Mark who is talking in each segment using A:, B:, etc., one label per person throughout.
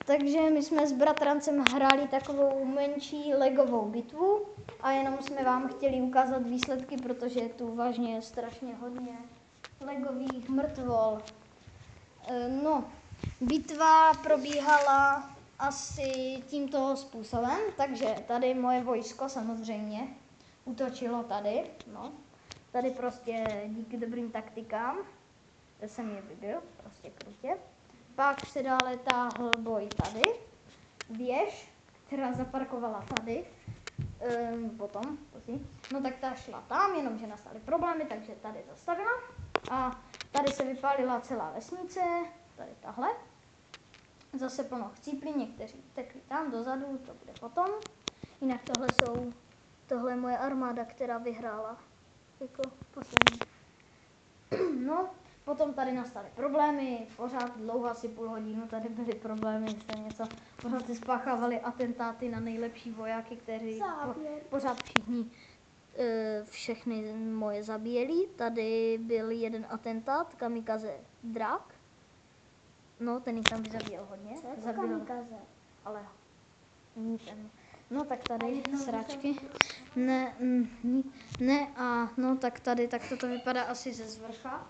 A: Takže my jsme s bratrancem hráli takovou menší legovou bitvu a jenom jsme vám chtěli ukázat výsledky, protože je tu vážně strašně hodně legových mrtvol. No, bitva probíhala asi tímto způsobem, takže tady moje vojsko samozřejmě útočilo tady, no. Tady prostě díky dobrým taktikám jsem je vybil, prostě krutě. Pak se dále táhl boj tady, věž, která zaparkovala tady, potom, no tak ta šla tam, jenomže nastaly problémy, takže tady zastavila a tady se vypálila celá vesnice, tady tahle. Zase plno chcíplí, někteří tekli tam dozadu, to bude potom. Jinak tohle je moje armáda, která vyhrála jako poslední. No, potom tady nastaly problémy, pořád dlouho, asi půl hodinu tady byly problémy, něco, pořád se spáchávali atentáty na nejlepší vojáky, kteří pořád všechny moje zabíjeli. Tady byl jeden atentát, kamikaze drak. No, ten jich tam zabíjel hodně.
B: Co je to kamikaze?
A: Ale ten. No tak tady sračky. Ne a no tak tady, tak toto vypadá asi ze zvrcha.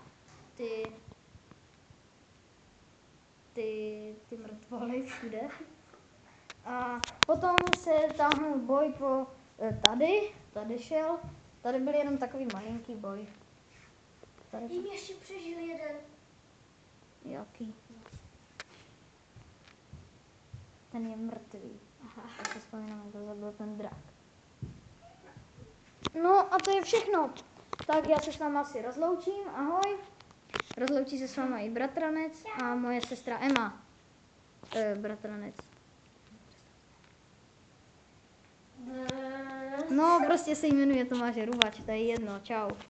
A: Ty mrtvoly všude. A potom se táhnul boj po tady šel. Tady byl jenom takový malinký boj.
B: Jím ještě přežil jeden.
A: Jaký? Ten je mrtvý. Aha. Já se vzpomínám, kdo zabil ten drak. No a to je všechno. Tak já se s váma asi rozloučím. Ahoj. Rozloučí se s váma i bratranec a moje sestra Emma. Bratranec. No, prostě se jmenuje Tomáš Hrubač, to je jedno. Čau.